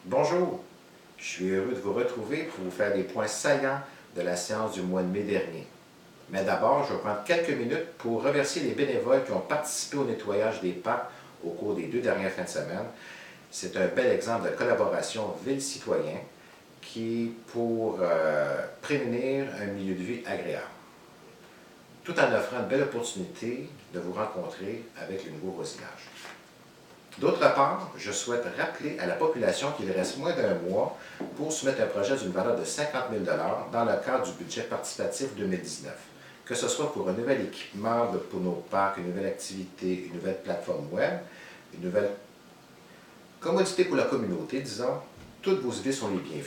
Bonjour, je suis heureux de vous retrouver pour vous faire des points saillants de la séance du mois de mai dernier. Mais d'abord, je vais prendre quelques minutes pour remercier les bénévoles qui ont participé au nettoyage des parcs au cours des 2 dernières fins de semaine. C'est un bel exemple de collaboration ville-citoyen pour prévenir un milieu de vie agréable, tout en offrant une belle opportunité de vous rencontrer avec le nouveau voisinage. D'autre part, je souhaite rappeler à la population qu'il reste moins d'un mois pour soumettre un projet d'une valeur de 50 000 dans le cadre du budget participatif 2019, que ce soit pour un nouvel équipement pour nos parcs, une nouvelle activité, une nouvelle plateforme web, une nouvelle commodité pour la communauté, disons. Toutes vos idées sont les bienvenues.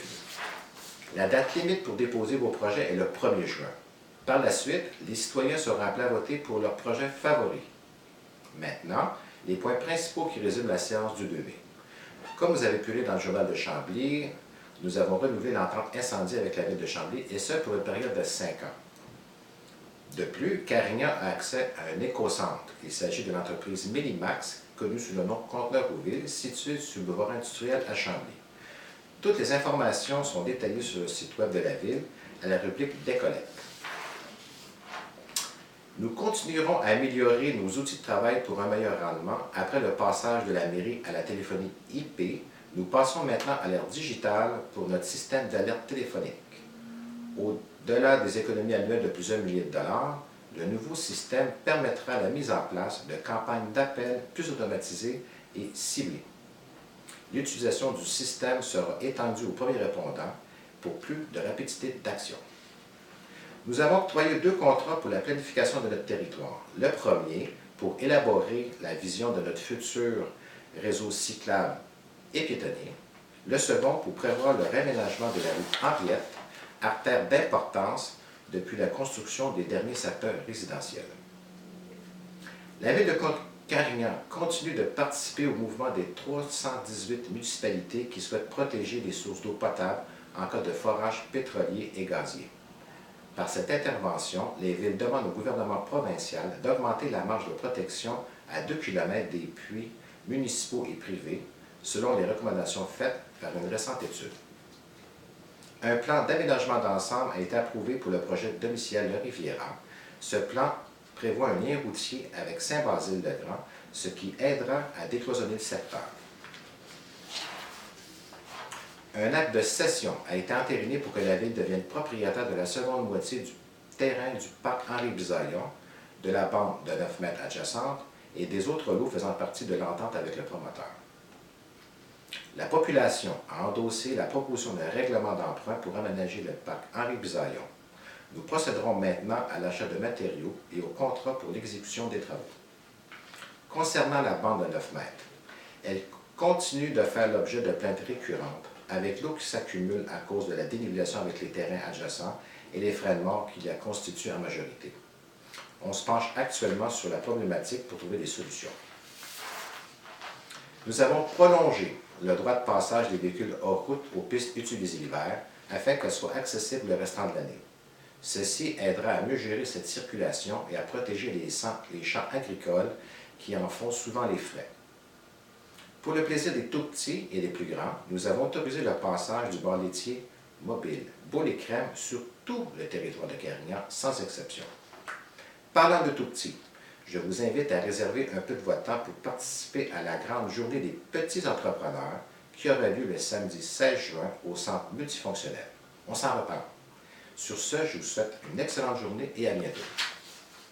La date limite pour déposer vos projets est le 1er juin. Par la suite, les citoyens seront appelés à voter pour leurs projets favoris. Maintenant, les points principaux qui résument la séance du 2 mai. Comme vous avez pu lire dans le journal de Chambly, nous avons renouvelé l'entente incendie avec la ville de Chambly, et ce pour une période de 5 ans. De plus, Carignan a accès à un écocentre. Il s'agit de l'entreprise Millimax, connue sous le nom Conteneur aux villes, située sur le boulevard industriel à Chambly. Toutes les informations sont détaillées sur le site web de la ville, à la rubrique des collectes. Nous continuerons à améliorer nos outils de travail pour un meilleur rendement. Après le passage de la mairie à la téléphonie IP, nous passons maintenant à l'ère digitale pour notre système d'alerte téléphonique. Au-delà des économies annuelles de plusieurs milliers de dollars, le nouveau système permettra la mise en place de campagnes d'appel plus automatisées et ciblées. L'utilisation du système sera étendue aux premiers répondants pour plus de rapidité d'action. Nous avons octroyé 2 contrats pour la planification de notre territoire. Le premier, pour élaborer la vision de notre futur réseau cyclable et piétonnier. Le second, pour prévoir le réaménagement de la rue Henriette, artère d'importance depuis la construction des derniers secteurs résidentiels. La ville de Carignan continue de participer au mouvement des 318 municipalités qui souhaitent protéger les sources d'eau potable en cas de forage pétrolier et gazier. Par cette intervention, les villes demandent au gouvernement provincial d'augmenter la marge de protection à 2 km des puits municipaux et privés, selon les recommandations faites par une récente étude. Un plan d'aménagement d'ensemble a été approuvé pour le projet de domicile Le Riviera. Ce plan prévoit un lien routier avec Saint-Basile-le-Grand, ce qui aidera à décloisonner le secteur. Un acte de cession a été entériné pour que la ville devienne propriétaire de la seconde moitié du terrain du parc Henri-Bisaillon, de la bande de 9 mètres adjacente et des autres lots faisant partie de l'entente avec le promoteur. La population a endossé la proposition d'un règlement d'emprunt pour aménager le parc Henri-Bisaillon. Nous procéderons maintenant à l'achat de matériaux et au contrat pour l'exécution des travaux. Concernant la bande de 9 mètres, elle continue de faire l'objet de plaintes récurrentes, avec l'eau qui s'accumule à cause de la dénivellation avec les terrains adjacents et les frais de mort qui la constituent en majorité. On se penche actuellement sur la problématique pour trouver des solutions. Nous avons prolongé le droit de passage des véhicules hors route aux pistes utilisées l'hiver afin qu'elles soient accessibles le restant de l'année. Ceci aidera à mieux gérer cette circulation et à protéger les champs agricoles qui en font souvent les frais. Pour le plaisir des tout-petits et des plus grands, nous avons autorisé le passage du bar laitier mobile Bol et Crème sur tout le territoire de Carignan, sans exception. Parlant de tout-petits, je vous invite à réserver un peu de votre temps pour participer à la grande journée des petits entrepreneurs qui aura lieu le samedi 16 juin au centre multifonctionnel. On s'en reparle. Sur ce, je vous souhaite une excellente journée et à bientôt.